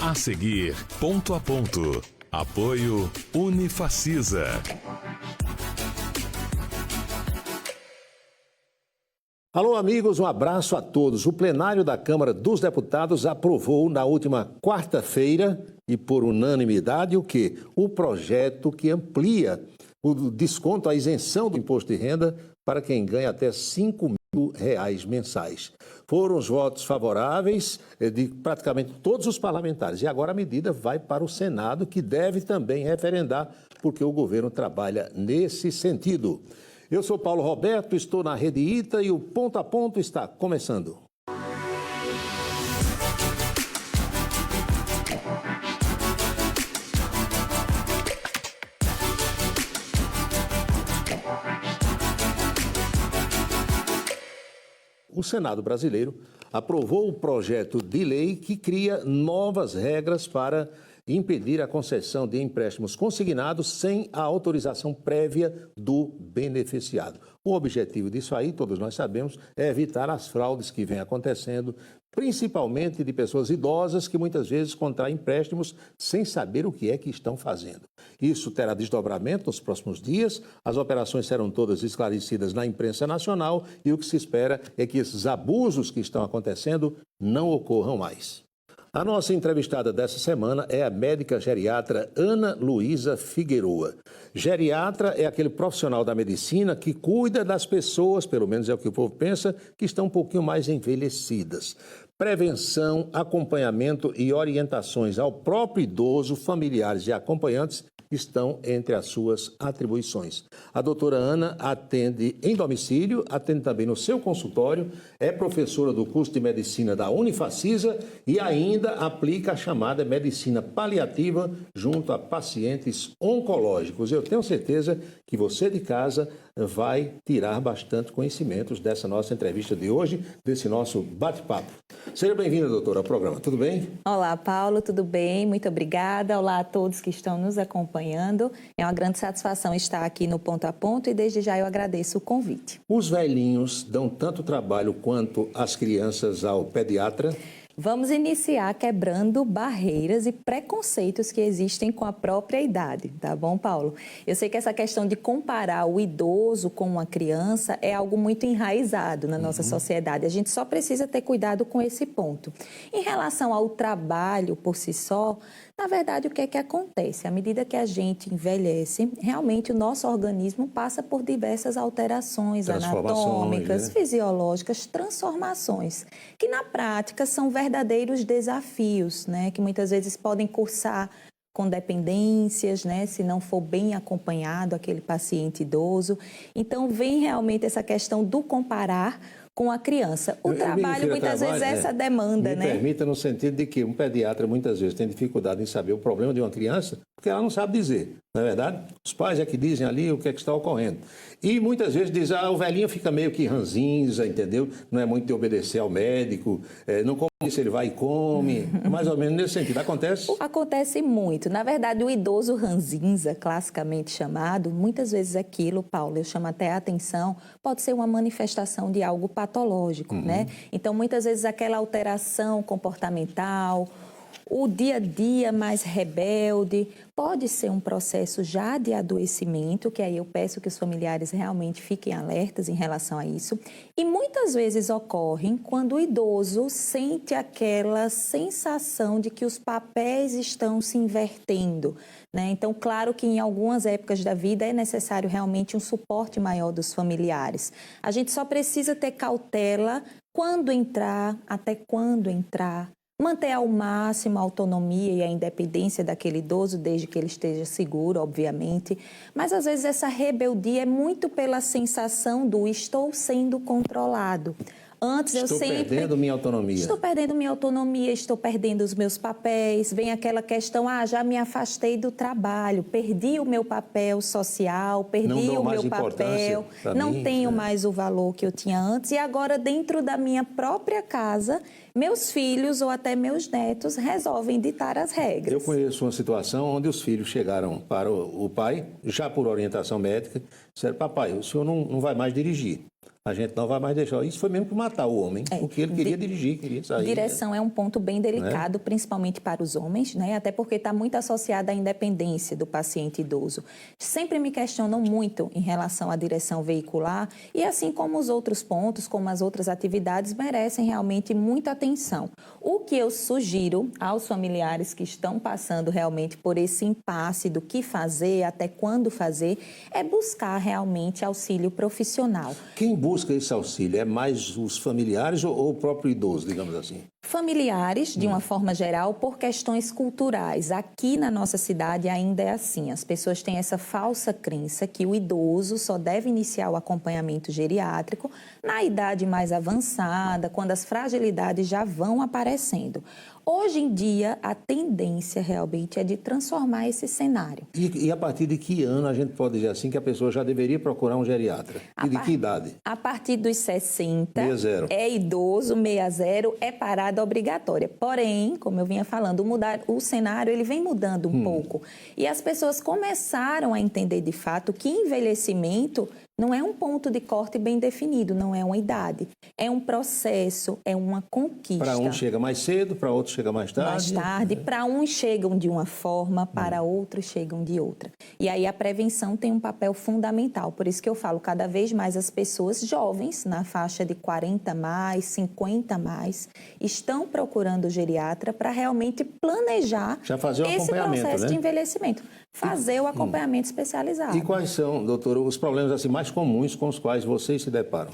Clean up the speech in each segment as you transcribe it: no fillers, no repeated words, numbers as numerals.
A seguir, ponto a ponto. Apoio Unifacisa. Alô, amigos, um abraço a todos. O plenário da Câmara dos Deputados aprovou na última quarta-feira e por unanimidade o quê? O projeto que amplia o desconto, a isenção do imposto de renda para quem ganha até R$5.000 mensais. Foram os votos favoráveis de praticamente todos os parlamentares. E agora a medida vai para o Senado, que deve também referendar, porque o governo trabalha nesse sentido. Eu sou Paulo Roberto, estou na Rede ITA e o Ponto a Ponto está começando. O Senado brasileiro aprovou o projeto de lei que cria novas regras para impedir a concessão de empréstimos consignados sem a autorização prévia do beneficiado. O objetivo disso aí, todos nós sabemos, é evitar as fraudes que vêm acontecendo, principalmente de pessoas idosas que muitas vezes contraem empréstimos sem saber o que é que estão fazendo. Isso terá desdobramento nos próximos dias, as operações serão todas esclarecidas na imprensa nacional e o que se espera é que esses abusos que estão acontecendo não ocorram mais. A nossa entrevistada dessa semana é a médica geriatra Ana Luísa Figueroa. Geriatra é aquele profissional da medicina que cuida das pessoas, pelo menos é o que o povo pensa, que estão um pouquinho mais envelhecidas. Prevenção, acompanhamento e orientações ao próprio idoso, familiares e acompanhantes estão entre as suas atribuições. A doutora Ana atende em domicílio, atende também no seu consultório, é professora do curso de medicina da Unifacisa e ainda aplica a chamada medicina paliativa junto a pacientes oncológicos. Eu tenho certeza que você de casa vai tirar bastante conhecimentos dessa nossa entrevista de hoje, desse nosso bate-papo. Seja bem-vinda, doutora, ao programa. Tudo bem? Olá, Paulo. Tudo bem? Muito obrigada. Olá a todos que estão nos acompanhando. É uma grande satisfação estar aqui no Ponto a Ponto e desde já eu agradeço o convite. Os velhinhos dão tanto trabalho quanto as crianças ao pediatra? Vamos iniciar quebrando barreiras e preconceitos que existem com a própria idade, tá bom, Paulo? Eu sei que essa questão de comparar o idoso com uma criança é algo muito enraizado na nossa sociedade. A gente só precisa ter cuidado com esse ponto. Em relação ao trabalho por si só, na verdade, o que é que acontece? À medida que a gente envelhece, realmente o nosso organismo passa por diversas alterações anatômicas, fisiológicas, transformações, que na prática são verdadeiros desafios, né? Que muitas vezes podem cursar com dependências, né? Se não for bem acompanhado aquele paciente idoso. Então, vem realmente essa questão do comparar com a criança. O trabalho, muitas vezes, é essa demanda, né? Me permita no sentido de que um pediatra, muitas vezes, tem dificuldade em saber o problema de uma criança, porque ela não sabe dizer, não é verdade? Os pais é que dizem ali o que é que está ocorrendo. E muitas vezes diz, o velhinho fica meio que ranzinza, entendeu? Não é muito de obedecer ao médico, não come isso, ele vai e come, mais ou menos nesse sentido. Acontece? Acontece muito. Na verdade, o idoso ranzinza, classicamente chamado, muitas vezes aquilo, Paulo, eu chamo até a atenção, pode ser uma manifestação de algo patológico, né? Então, muitas vezes aquela alteração comportamental, o dia a dia mais rebelde, pode ser um processo já de adoecimento, que aí eu peço que os familiares realmente fiquem alertas em relação a isso. E muitas vezes ocorrem quando o idoso sente aquela sensação de que os papéis estão se invertendo, né? Então, claro que em algumas épocas da vida é necessário realmente um suporte maior dos familiares. A gente só precisa ter cautela quando entrar, até quando entrar, manter ao máximo a autonomia e a independência daquele idoso, desde que ele esteja seguro, obviamente. Mas, às vezes, essa rebeldia é muito pela sensação do estou sendo controlado. Antes eu sempre... Estou perdendo minha autonomia. Estou perdendo minha autonomia, estou perdendo os meus papéis. Vem aquela questão, já me afastei do trabalho, perdi o meu papel social, perdi o meu papel, não tenho mais o valor que eu tinha antes. E agora, dentro da minha própria casa, meus filhos ou até meus netos resolvem ditar as regras. Eu conheço uma situação onde os filhos chegaram para o pai, já por orientação médica, disseram, papai, o senhor não vai mais dirigir. a gente não vai mais deixar. Isso foi mesmo que matar o homem, porque ele queria dirigir, queria sair. Direção é um ponto bem delicado, principalmente para os homens, né? Até porque está muito associada à independência do paciente idoso. Sempre me questionam muito em relação à direção veicular e assim como os outros pontos, como as outras atividades, merecem realmente muita atenção. O que eu sugiro aos familiares que estão passando realmente por esse impasse do que fazer, até quando fazer, é buscar realmente auxílio profissional. Quem busca esse auxílio? É mais os familiares ou o próprio idoso, digamos assim? Familiares, de uma forma geral, por questões culturais. Aqui na nossa cidade ainda é assim. As pessoas têm essa falsa crença que o idoso só deve iniciar o acompanhamento geriátrico na idade mais avançada, quando as fragilidades já vão aparecendo. Hoje em dia, a tendência realmente é de transformar esse cenário. E a partir de que ano a gente pode dizer assim que a pessoa já deveria procurar um geriatra? E de que idade? A partir dos 60, 60. é idoso, 60, é parada obrigatória. Porém, como eu vinha falando, o cenário ele vem mudando um pouco. E as pessoas começaram a entender de fato que envelhecimento não é um ponto de corte bem definido, não é uma idade. É um processo, é uma conquista. Para um chega mais cedo, para outro chega mais tarde. Mais tarde, para uns chegam de uma forma, para outros chegam de outra. E aí a prevenção tem um papel fundamental. Por isso que eu falo, cada vez mais as pessoas jovens, na faixa de 40 mais, 50 mais, estão procurando o geriatra para realmente planejar Já fazer o esse acompanhamento, processo né? de envelhecimento. Fazer o acompanhamento especializado. E quais são, doutora, os problemas assim, mais comuns com os quais vocês se deparam?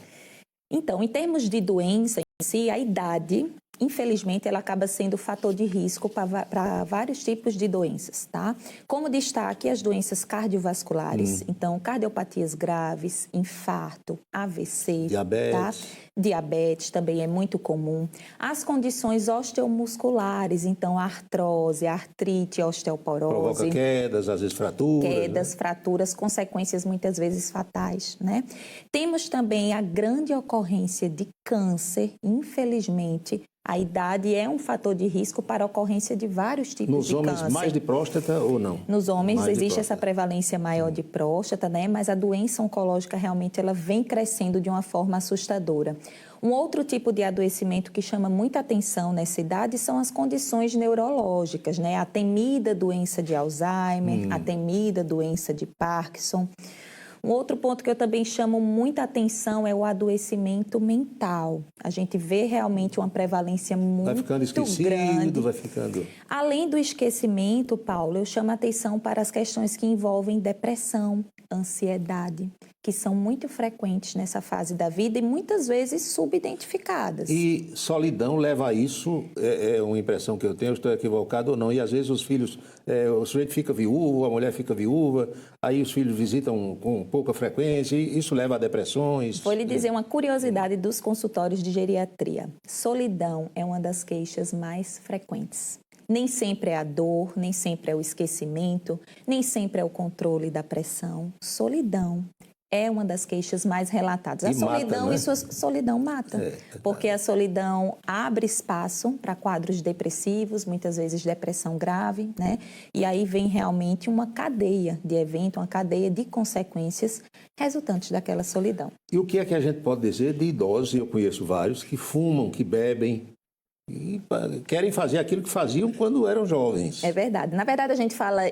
Então, em termos de doença em si, a idade, infelizmente, ela acaba sendo fator de risco para vários tipos de doenças, tá? Como destaque, as doenças cardiovasculares, então, cardiopatias graves, infarto, AVC, Diabetes. tá? Diabetes também é muito comum. As condições osteomusculares, então, a artrose, a artrite, a osteoporose. Provoca quedas, às vezes fraturas. Quedas, fraturas, consequências muitas vezes fatais, né? Temos também a grande ocorrência de câncer, infelizmente. A idade é um fator de risco para a ocorrência de vários tipos de câncer. Nos homens, mais de próstata ou não? Nos homens Mais de existe essa próstata. prevalência maior de próstata, né? Mas a doença oncológica realmente ela vem crescendo de uma forma assustadora. Um outro tipo de adoecimento que chama muita atenção nessa idade são as condições neurológicas, né? A temida doença de Alzheimer, a temida doença de Parkinson. Um outro ponto que eu também chamo muita atenção é o adoecimento mental. A gente vê realmente uma prevalência muito grande. Vai ficando esquecido, vai ficando... Além do esquecimento, Paulo, eu chamo a atenção para as questões que envolvem depressão, ansiedade, que são muito frequentes nessa fase da vida e muitas vezes subidentificadas. E solidão leva a isso, é uma impressão que eu tenho, estou equivocado ou não, e às vezes os filhos, o sujeito fica viúvo, a mulher fica viúva, aí os filhos visitam com pouca frequência, e isso leva a depressões. Vou lhe dizer uma curiosidade dos consultórios de geriatria. Solidão é uma das queixas mais frequentes. Nem sempre é a dor, nem sempre é o esquecimento, nem sempre é o controle da pressão. Solidão é uma das queixas mais relatadas. A solidão mata, né? e sua solidão mata, porque a solidão abre espaço para quadros depressivos, muitas vezes depressão grave, né? E aí vem realmente uma cadeia de evento, uma cadeia de consequências resultantes daquela solidão. E o que é que a gente pode dizer de idosos, e eu conheço vários, que fumam, que bebem, e querem fazer aquilo que faziam quando eram jovens. É verdade. Na verdade, a gente fala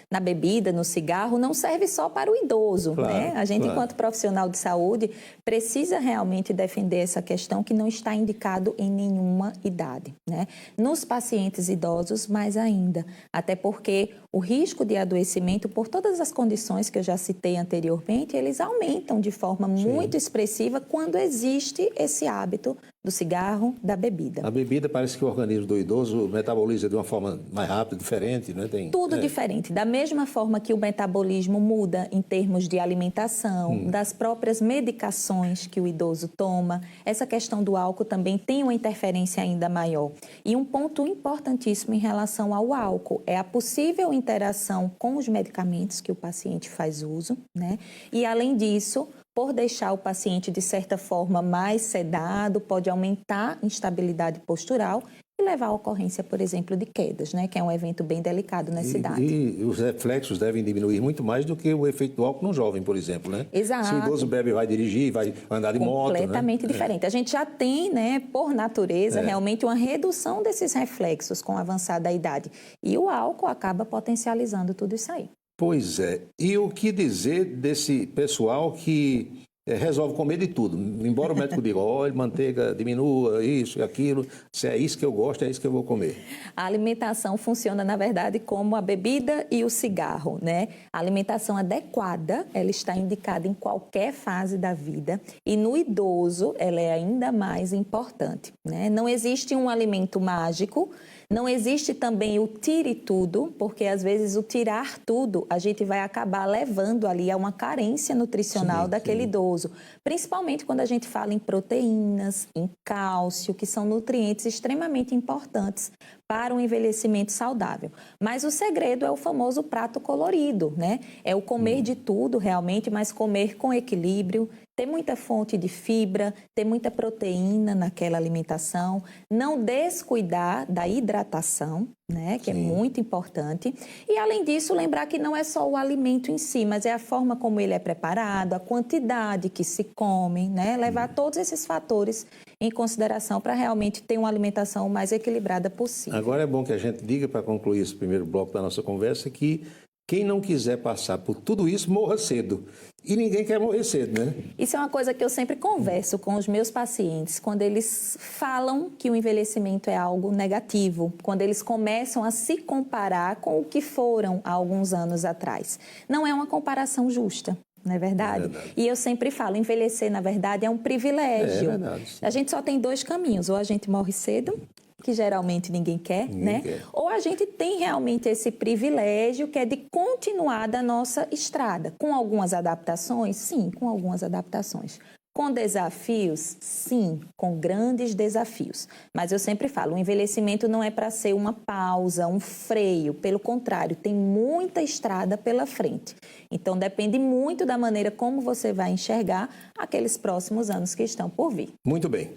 na bebida, no cigarro, não serve só para o idoso, Claro, né? A gente, claro. enquanto profissional de saúde, precisa realmente defender essa questão que não está indicado em nenhuma idade, né? Nos pacientes idosos, mais ainda. Até porque o risco de adoecimento, por todas as condições que eu já citei anteriormente, eles aumentam de forma muito expressiva quando existe esse hábito do cigarro, da bebida. A bebida parece que o organismo do idoso metaboliza de uma forma mais rápida, diferente, né? Tudo diferente. Da mesma forma que o metabolismo muda em termos de alimentação, das próprias medicações que o idoso toma, essa questão do álcool também tem uma interferência ainda maior. E um ponto importantíssimo em relação ao álcool é a possível interação com os medicamentos que o paciente faz uso, né? E, além disso, por deixar o paciente, de certa forma, mais sedado, pode aumentar a instabilidade postural e levar à ocorrência, por exemplo, de quedas, né, que é um evento bem delicado nessa idade. E os reflexos devem diminuir muito mais do que o efeito do álcool no jovem, por exemplo, né? Exato. Se o idoso bebe, vai dirigir, vai andar de moto, né? Completamente diferente. A gente já tem, né, por natureza, realmente uma redução desses reflexos com o avançar da idade. E o álcool acaba potencializando tudo isso aí. Pois é. E o que dizer desse pessoal que resolve comer de tudo? Embora o médico diga, óleo, manteiga, diminua isso e aquilo, se é isso que eu gosto, é isso que eu vou comer. A alimentação funciona, na verdade, como a bebida e o cigarro, né? A alimentação adequada, ela está indicada em qualquer fase da vida e no idoso ela é ainda mais importante, né? Não existe um alimento mágico, não existe também o tire tudo, porque às vezes o tirar tudo a gente vai acabar levando ali a uma carência nutricional daquele idoso, principalmente quando a gente fala em proteínas, em cálcio, que são nutrientes extremamente importantes para um envelhecimento saudável. Mas o segredo é o famoso prato colorido, né? É o comer de tudo realmente, mas comer com equilíbrio, ter muita fonte de fibra, ter muita proteína naquela alimentação, não descuidar da hidratação, né, que é muito importante. E, além disso, lembrar que não é só o alimento em si, mas é a forma como ele é preparado, a quantidade que se come, né, levar todos esses fatores em consideração para realmente ter uma alimentação mais equilibrada possível. Agora é bom que a gente diga, para concluir esse primeiro bloco da nossa conversa, que quem não quiser passar por tudo isso, morra cedo. E ninguém quer morrer cedo, né? Isso é uma coisa que eu sempre converso com os meus pacientes, quando eles falam que o envelhecimento é algo negativo, quando eles começam a se comparar com o que foram há alguns anos atrás. Não é uma comparação justa. Não é verdade? E eu sempre falo, envelhecer, na verdade, é um privilégio. É verdade. Sim. A gente só tem dois caminhos, ou a gente morre cedo, que geralmente ninguém quer, né? Ou a gente tem realmente esse privilégio que é de continuar da nossa estrada. Com algumas adaptações? Sim, com algumas adaptações. Com desafios? Sim, com grandes desafios. Mas eu sempre falo, o envelhecimento não é para ser uma pausa, um freio. Pelo contrário, tem muita estrada pela frente. Então, depende muito da maneira como você vai enxergar aqueles próximos anos que estão por vir. Muito bem.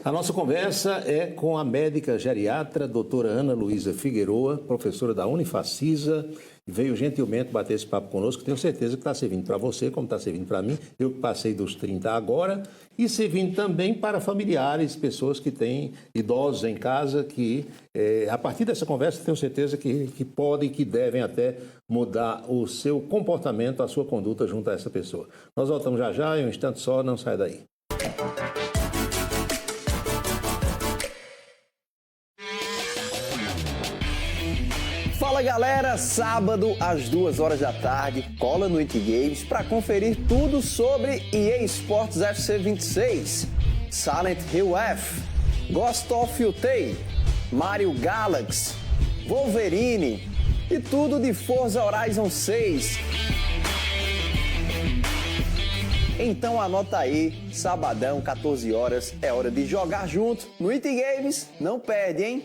A nossa conversa é com a médica geriatra, doutora Ana Luísa Figueroa, professora da Unifacisa, veio gentilmente bater esse papo conosco. Tenho certeza que está servindo para você, como está servindo para mim. Eu que passei dos 30 agora, e servindo também para familiares, pessoas que têm idosos em casa, que a partir dessa conversa tenho certeza que podem e que devem até mudar o seu comportamento, a sua conduta junto a essa pessoa. Nós voltamos já já, em um instante só, não sai daí. Fala galera, sábado às 2 horas da tarde, cola no IT Games para conferir tudo sobre EA Sports FC 26, Silent Hill F, Ghost of Tsushima, Mario Galaxy, Wolverine e tudo de Forza Horizon 6. Então anota aí, sabadão, 14 horas, é hora de jogar junto no IT Games, não perde, hein?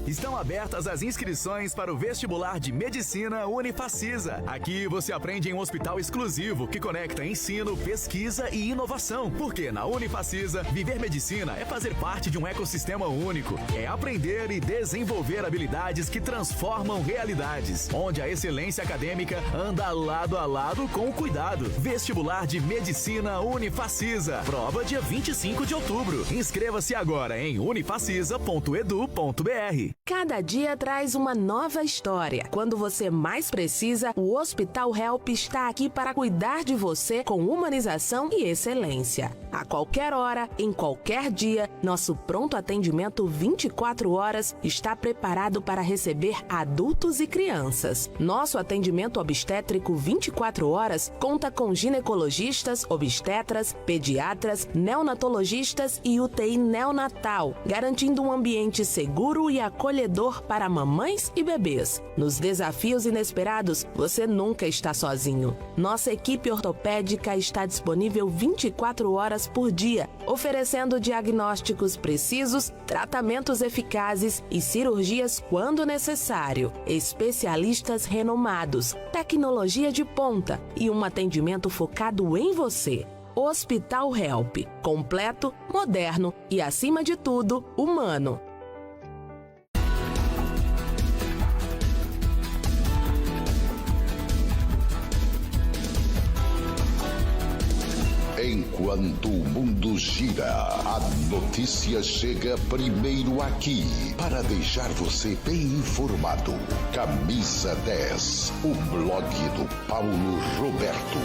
Estão abertas as inscrições para o vestibular de Medicina Unifacisa. Aqui você aprende em um hospital exclusivo que conecta ensino, pesquisa e inovação. Porque na Unifacisa, viver medicina é fazer parte de um ecossistema único. É aprender e desenvolver habilidades que transformam realidades. Onde a excelência acadêmica anda lado a lado com o cuidado. Vestibular de Medicina Unifacisa. Prova dia 25 de outubro. Inscreva-se agora em unifacisa.edu.br. Cada dia traz uma nova história. Quando você mais precisa, o Hospital Help está aqui para cuidar de você com humanização e excelência. A qualquer hora, em qualquer dia, nosso pronto atendimento 24 horas está preparado para receber adultos e crianças. Nosso atendimento obstétrico 24 horas conta com ginecologistas, obstetras, pediatras, neonatologistas e UTI neonatal, garantindo um ambiente seguro e acolhedor para mamães e bebês. Nos desafios inesperados, você nunca está sozinho. Nossa equipe ortopédica está disponível 24 horas por dia, oferecendo diagnósticos precisos, tratamentos eficazes e cirurgias quando necessário. Especialistas renomados, tecnologia de ponta e um atendimento focado em você. Hospital Help, completo, moderno e, acima de tudo, humano. Enquanto o mundo gira, a notícia chega primeiro aqui para deixar você bem informado. Camisa 10, o blog do Paulo Roberto.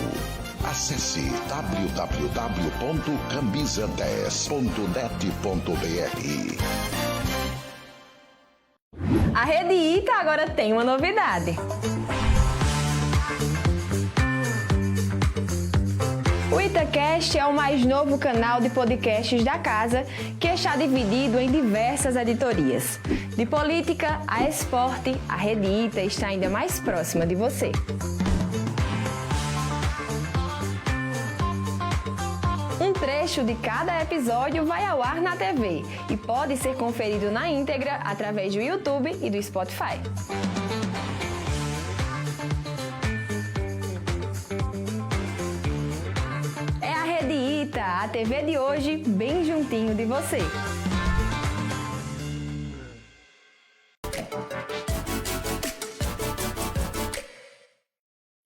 Acesse www.camisa10.net.br. A Rede Ita agora tem uma novidade. O Itacast é o mais novo canal de podcasts da casa, que está dividido em diversas editorias. De política a esporte, a Rede Ita está ainda mais próxima de você. Um trecho de cada episódio vai ao ar na TV e pode ser conferido na íntegra através do YouTube e do Spotify. É a Rede Ita, a TV de hoje, bem juntinho de você.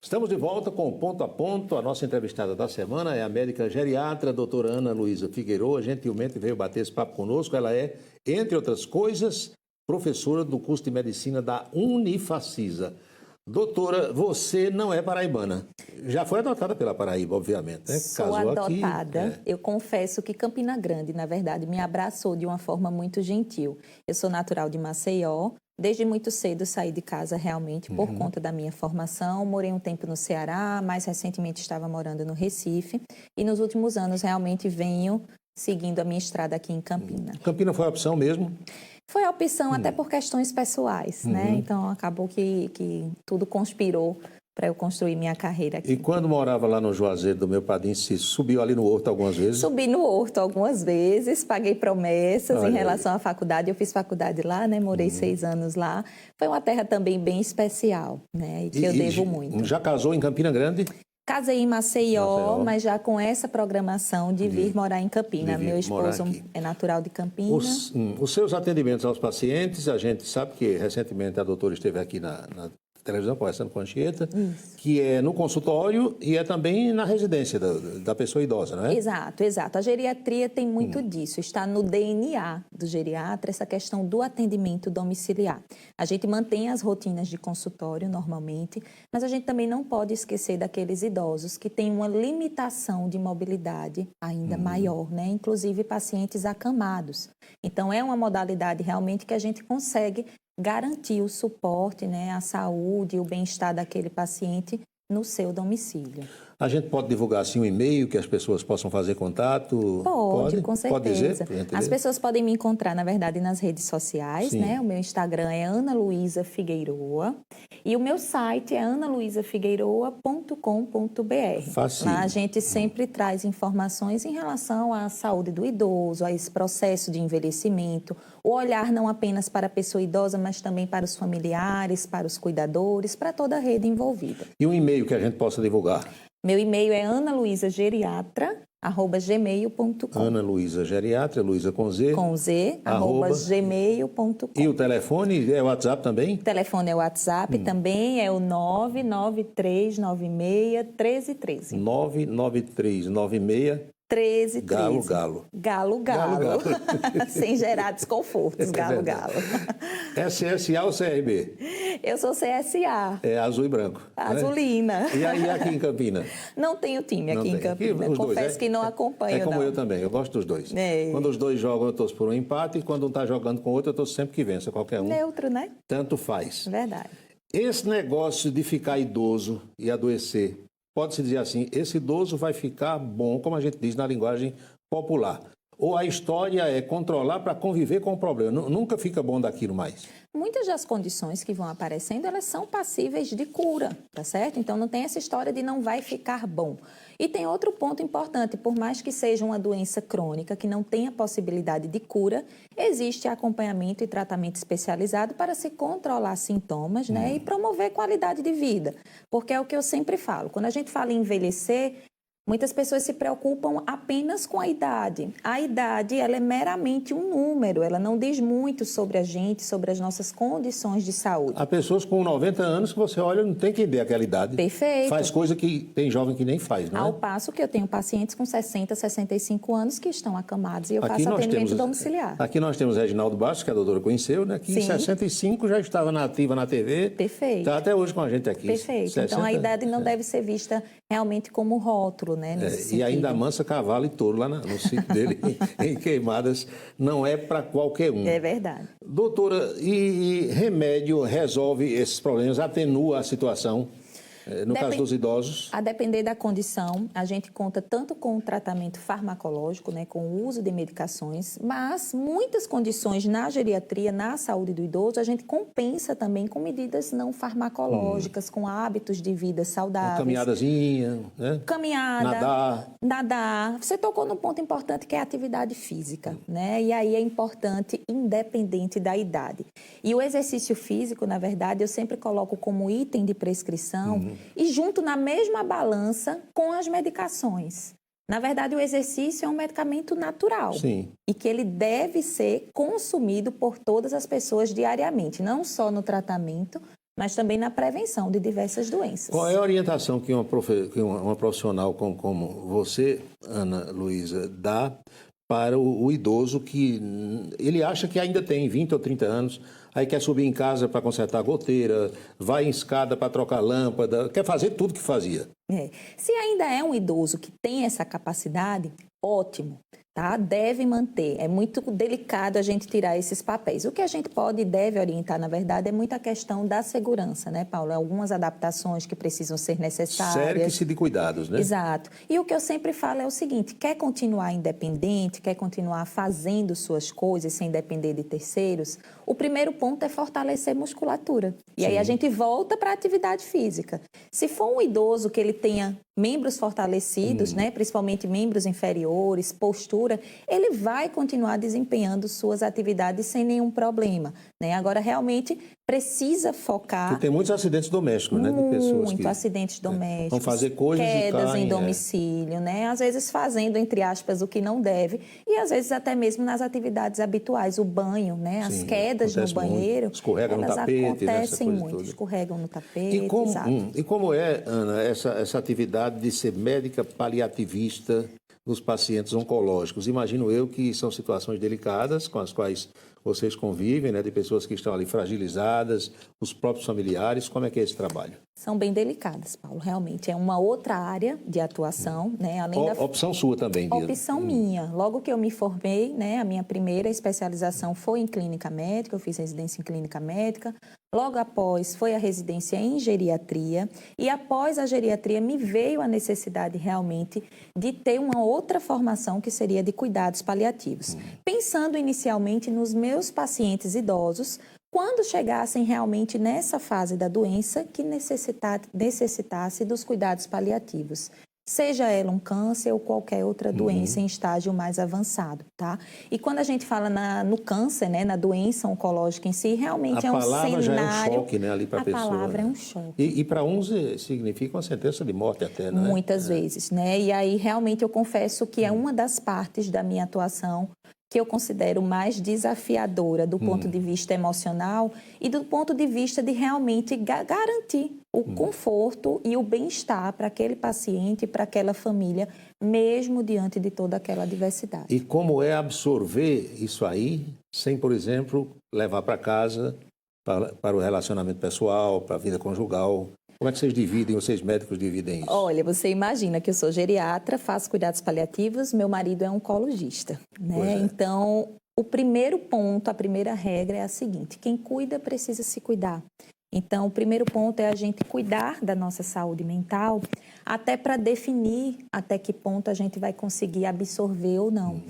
Estamos de volta com o Ponto a Ponto. A nossa entrevistada da semana é a médica geriatra, doutora Ana Luísa Figueiroa. Gentilmente veio bater esse papo conosco. Ela é, entre outras coisas, professora do curso de medicina da Unifacisa. Doutora, você não é paraibana. Já foi adotada pela Paraíba, obviamente, né? Sou Casou adotada. aqui, Eu confesso que Campina Grande, na verdade, me abraçou de uma forma muito gentil. Eu sou natural de Maceió. Desde muito cedo saí de casa realmente por conta da minha formação. Morei um tempo no Ceará, mais recentemente estava morando no Recife. E nos últimos anos realmente venho seguindo a minha estrada aqui em Campina. Campina foi a opção mesmo? Foi a opção até por questões pessoais, né? Então acabou que tudo conspirou para eu construir minha carreira aqui. E quando morava lá no Juazeiro do meu padrinho, se subiu ali no Horto algumas vezes? Subi no Horto algumas vezes, paguei promessas Olha em relação à faculdade. Eu fiz faculdade lá, né? Morei 6 anos lá. Foi uma terra também bem especial, né? E que eu devo muito. Já casou em Campina Grande? Casei em Maceió, mas já com essa programação de vir morar em Campina. Meu esposo é natural de Campina. Os seus atendimentos aos pacientes, a gente sabe que recentemente a doutora esteve aqui na televisão conversando com a Anchieta, que é no consultório e é também na residência da pessoa idosa, não é? Exato, exato. A geriatria tem muito disso, está no DNA do geriatra, essa questão do atendimento domiciliar. A gente mantém as rotinas de consultório normalmente, mas a gente também não pode esquecer daqueles idosos que têm uma limitação de mobilidade ainda maior, né? Inclusive pacientes acamados. Então, é uma modalidade realmente que a gente consegue garantir o suporte, né, a saúde e o bem-estar daquele paciente no seu domicílio. A gente pode divulgar assim um e-mail que as pessoas possam fazer contato? Pode, com certeza. Pode dizer? As pessoas podem me encontrar, na verdade, nas redes sociais, né? O meu Instagram é Ana Luísa Figueiroa e o meu site é analuisafigueiroa.com.br. Facinho. Lá a gente sempre traz informações em relação à saúde do idoso, a esse processo de envelhecimento, o olhar não apenas para a pessoa idosa, mas também para os familiares, para os cuidadores, para toda a rede envolvida. E um e-mail que a gente possa divulgar? Meu e-mail é analuisageriatra@gmail.com. Ana Luísa Geriatra, Luísa com Z. Com Z, @gmail.com. E o telefone é o WhatsApp também? O telefone é o WhatsApp também, é o 993961313. 99396 1313. Galo. Sem gerar desconfortos, galo. SSA ou CRB? Eu sou CSA. É azul e branco. Azulina. Né? E aí aqui em Campina? Não tenho time aqui em Campina. Confesso que não acompanho, É como não. eu também, eu gosto dos dois. É. Quando os dois jogam, eu torço por um empate, e quando um está jogando com o outro, eu torço sempre que vença, qualquer um. Neutro, né? Tanto faz. Verdade. Esse negócio de ficar idoso e adoecer, pode-se dizer assim, esse idoso vai ficar bom, como a gente diz na linguagem popular. Ou a história é controlar para conviver com o problema. Nunca fica bom daquilo mais. Muitas das condições que vão aparecendo, elas são passíveis de cura, tá certo? Então, não tem essa história de não vai ficar bom. E tem outro ponto importante, por mais que seja uma doença crônica, que não tenha possibilidade de cura, existe acompanhamento e tratamento especializado para se controlar sintomas, né? E promover qualidade de vida. Porque é o que eu sempre falo, quando a gente fala em envelhecer, Muitas pessoas se preocupam apenas com a idade. A idade, ela é meramente um número, ela não diz muito sobre a gente, sobre as nossas condições de saúde. Há pessoas com 90 anos que você olha, não tem quem dê aquela idade. Perfeito. Faz coisa que tem jovem que nem faz, não é? Ao passo que eu tenho pacientes com 60, 65 anos que estão acamados e eu faço atendimento domiciliar. Aqui nós temos Reginaldo Bastos, que a doutora conheceu, né? Que em 65 já estava ativa na TV. Perfeito. Está até hoje com a gente aqui. Perfeito. 60, então a idade não deve ser vista realmente como rótulo, né? E ainda mansa cavalo e touro lá no sítio dele, em Queimadas, não é para qualquer um. É verdade. Doutora, e remédio resolve esses problemas, atenua a situação? No caso dos idosos? A depender da condição, a gente conta tanto com o tratamento farmacológico, né, com o uso de medicações, mas muitas condições na geriatria, na saúde do idoso, a gente compensa também com medidas não farmacológicas, com hábitos de vida saudáveis. Uma caminhadazinha, né? Caminhada. Nadar. Você tocou num ponto importante que é a atividade física, né? E aí é importante, independente da idade. E o exercício físico, na verdade, eu sempre coloco como item de prescrição e junto na mesma balança com as medicações. Na verdade, o exercício é um medicamento natural. Sim. E que ele deve ser consumido por todas as pessoas diariamente, não só no tratamento, mas também na prevenção de diversas doenças. Qual é a orientação que uma profissional como você, Ana Luísa, dá para o idoso que ele acha que ainda tem 20 ou 30 anos, aí quer subir em casa para consertar a goteira, vai em escada para trocar lâmpada, quer fazer tudo que fazia? Se ainda é um idoso que tem essa capacidade, ótimo. Tá? Deve manter. É muito delicado a gente tirar esses papéis. O que a gente pode e deve orientar, na verdade, é muita questão da segurança, né, Paulo? Algumas adaptações que precisam ser necessárias. Série de cuidados, né? Exato. E o que eu sempre falo é o seguinte, quer continuar independente, quer continuar fazendo suas coisas sem depender de terceiros, o primeiro ponto é fortalecer musculatura. E aí a gente volta para a atividade física. Se for um idoso que ele tenha membros fortalecidos, né, principalmente membros inferiores, postura, ele vai continuar desempenhando suas atividades sem nenhum problema, né? Agora, realmente, precisa focar... Porque tem muitos acidentes domésticos, né? De pessoas muito acidentes domésticos. Vão fazer coisas quedas e caem, em domicílio, né? Às vezes fazendo, entre aspas, o que não deve. E, às vezes, até mesmo nas atividades habituais. O banho, né? As quedas no banheiro. Escorregam no tapete, acontecem muito. Escorregam no tapete, E como é, Ana, essa atividade de ser médica paliativista nos pacientes oncológicos? Imagino eu que são situações delicadas com as quais vocês convivem, né, de pessoas que estão ali fragilizadas, os próprios familiares. Como é que é esse trabalho? São bem delicadas, Paulo, realmente. É uma outra área de atuação, né? Além da opção sua também, Dina. Opção minha. Logo que eu me formei, né, a minha primeira especialização foi em clínica médica, eu fiz residência em clínica médica. Logo após foi a residência em geriatria e após a geriatria me veio a necessidade realmente de ter uma outra formação que seria de cuidados paliativos. Pensando inicialmente nos meus pacientes idosos, quando chegassem realmente nessa fase da doença que necessitasse dos cuidados paliativos. Seja ela um câncer ou qualquer outra doença em estágio mais avançado, tá? E quando a gente fala no câncer, né, na doença oncológica em si, realmente é um cenário... A palavra já é um choque, né, ali para a pessoa. A palavra é um choque. E para uns significa uma sentença de morte até, não é? Muitas vezes, né? E aí, realmente, eu confesso que é uma das partes da minha atuação que eu considero mais desafiadora do ponto de vista emocional e do ponto de vista de realmente garantir o conforto e o bem-estar para aquele paciente e para aquela família, mesmo diante de toda aquela adversidade. E como é absorver isso aí sem, por exemplo, levar para casa, para o relacionamento pessoal, para a vida conjugal? Como é que vocês médicos dividem isso? Olha, você imagina que eu sou geriatra, faço cuidados paliativos, meu marido é oncologista, né? Então, o primeiro ponto, a primeira regra é a seguinte: quem cuida precisa se cuidar. Então, o primeiro ponto é a gente cuidar da nossa saúde mental, até para definir até que ponto a gente vai conseguir absorver ou não.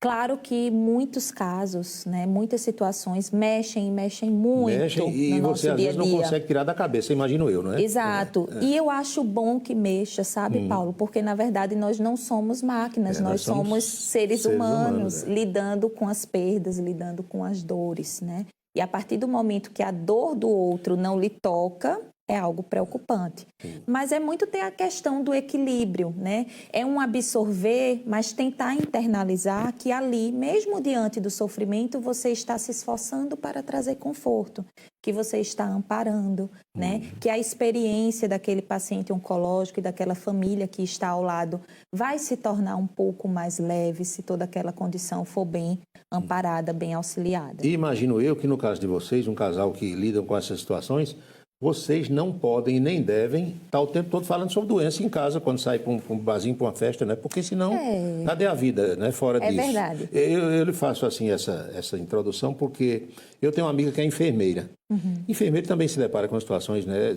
Claro que muitos casos, né, muitas situações mexem muito e no você nosso às dia a vezes não dia. consegue tirar da cabeça, imagino eu, não é? Exato. E eu acho bom que mexa, sabe, Paulo? Porque, na verdade, nós não somos máquinas, nós somos seres humanos, lidando com as perdas, lidando com as dores, né? E a partir do momento que a dor do outro não lhe toca, é algo preocupante. Mas é muito ter a questão do equilíbrio, né? É um absorver, mas tentar internalizar que ali, mesmo diante do sofrimento, você está se esforçando para trazer conforto, que você está amparando, né? Que a experiência daquele paciente oncológico e daquela família que está ao lado vai se tornar um pouco mais leve se toda aquela condição for bem amparada, bem auxiliada. E imagino eu que no caso de vocês, um casal que lidam com essas situações, vocês não podem e nem devem estar o tempo todo falando sobre doença em casa, quando sai para um barzinho, para uma festa, né? Porque senão, cadê a vida, né? Fora disso. É verdade. Eu lhe faço assim essa introdução porque eu tenho uma amiga que é enfermeira. Enfermeiro também se depara com situações, né?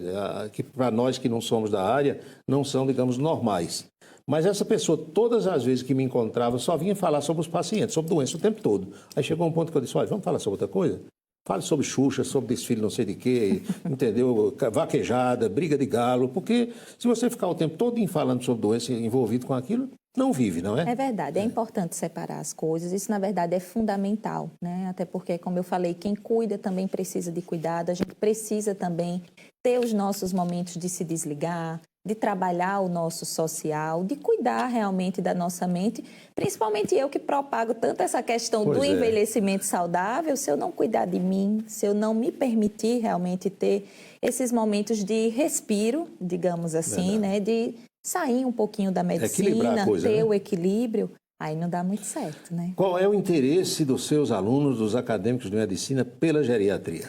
Que para nós que não somos da área, não são, digamos, normais. Mas essa pessoa, todas as vezes que me encontrava, só vinha falar sobre os pacientes, sobre doença o tempo todo. Aí chegou um ponto que eu disse, olha, vamos falar sobre outra coisa? Fale sobre Xuxa, sobre desfile não sei de quê, entendeu? Vaquejada, briga de galo, porque se você ficar o tempo todo falando sobre doença envolvido com aquilo, não vive, não é? É verdade, é importante separar as coisas, isso na verdade é fundamental, né? Até porque, como eu falei, quem cuida também precisa de cuidado, a gente precisa também ter os nossos momentos de se desligar, de trabalhar o nosso social, de cuidar realmente da nossa mente, principalmente eu que propago tanto essa questão do envelhecimento saudável, se eu não cuidar de mim, se eu não me permitir realmente ter esses momentos de respiro, digamos assim, né, de sair um pouquinho da medicina, ter o equilíbrio, aí não dá muito certo, né? Qual é o interesse dos seus alunos, dos acadêmicos de medicina, pela geriatria?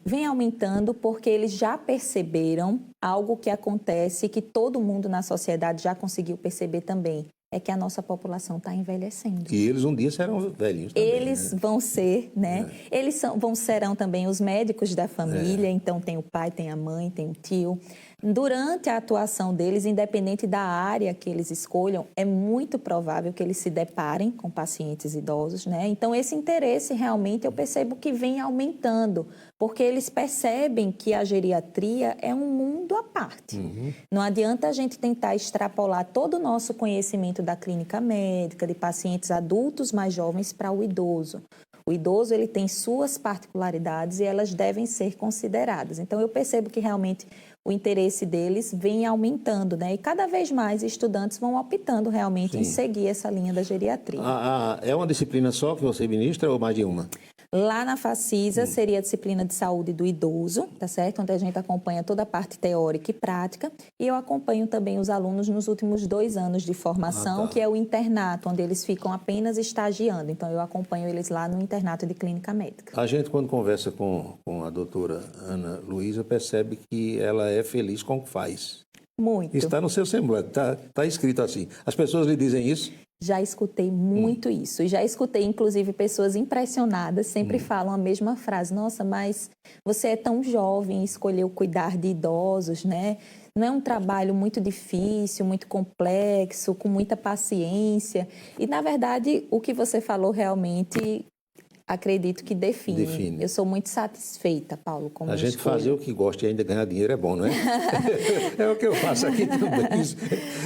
Vem aumentando porque eles já perceberam algo que acontece, que todo mundo na sociedade já conseguiu perceber também, é que a nossa população está envelhecendo. E eles um dia serão velhinhos também, eles vão ser, né? Eles serão também os médicos da família, então tem o pai, tem a mãe, tem o tio. Durante a atuação deles, independente da área que eles escolham, é muito provável que eles se deparem com pacientes idosos, né? Então, esse interesse realmente eu percebo que vem aumentando, porque eles percebem que a geriatria é um mundo à parte. Não adianta a gente tentar extrapolar todo o nosso conhecimento da clínica médica, de pacientes adultos mais jovens para o idoso. O idoso, ele tem suas particularidades e elas devem ser consideradas. Então, eu percebo que realmente o interesse deles vem aumentando, né? E cada vez mais estudantes vão optando realmente em seguir essa linha da geriatria. É uma disciplina só que você ministra ou mais de uma? Lá na Facisa seria a disciplina de saúde do idoso, tá certo? Onde a gente acompanha toda a parte teórica e prática. E eu acompanho também os alunos nos últimos 2 anos de formação, que é o internato, onde eles ficam apenas estagiando. Então, eu acompanho eles lá no internato de clínica médica. A gente, quando conversa com a doutora Ana Luísa, percebe que ela é feliz com o que faz. Muito. Está no seu semblante, está escrito assim. As pessoas lhe dizem isso? Já escutei muito isso. E já escutei, inclusive, pessoas impressionadas sempre falam a mesma frase. Nossa, mas você é tão jovem e escolheu cuidar de idosos, né? Não é um trabalho muito difícil, muito complexo, com muita paciência. E, na verdade, o que você falou realmente, acredito que define. Eu sou muito satisfeita, Paulo, com a gente fazer o que gosta e ainda ganhar dinheiro é bom, não é? É o que eu faço aqui também.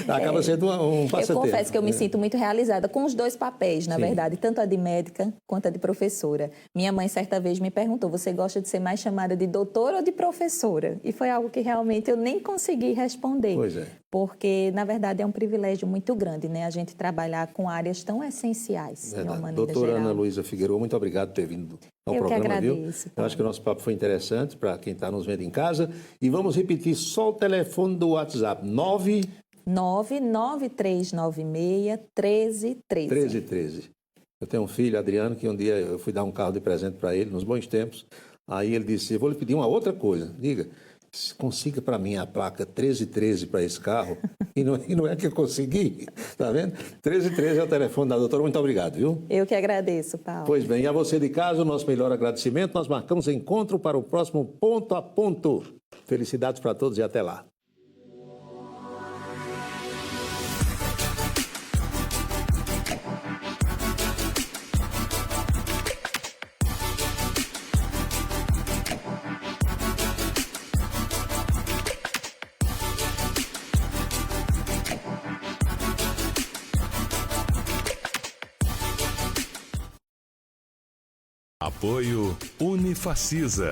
Acaba sendo um passatempo. Eu confesso que eu me sinto muito realizada com os 2 papéis, na verdade, tanto a de médica quanto a de professora. Minha mãe certa vez me perguntou, você gosta de ser mais chamada de doutora ou de professora? E foi algo que realmente eu nem consegui responder. Pois é. Porque, na verdade, é um privilégio muito grande, né? A gente trabalhar com áreas tão essenciais, de uma maneira doutora geral. Ana Luísa Figueiredo, muito obrigado por ter vindo ao programa, que agradeço, viu? Eu acho que o nosso papo foi interessante para quem está nos vendo em casa. E vamos repetir só o telefone do WhatsApp, 99396-1313. 1313. Eu tenho um filho, Adriano, que um dia eu fui dar um carro de presente para ele, nos bons tempos. Aí ele disse, eu vou lhe pedir uma outra coisa. Diga, consiga para mim a placa 1313 para esse carro. E não é que eu consegui, tá vendo? 1313 é o telefone da doutora. Muito obrigado, viu? Eu que agradeço, Paulo. Pois bem, e a você de casa, o nosso melhor agradecimento. Nós marcamos encontro para o próximo Ponto a Ponto. Felicidades para todos e até lá. Apoio Unifacisa.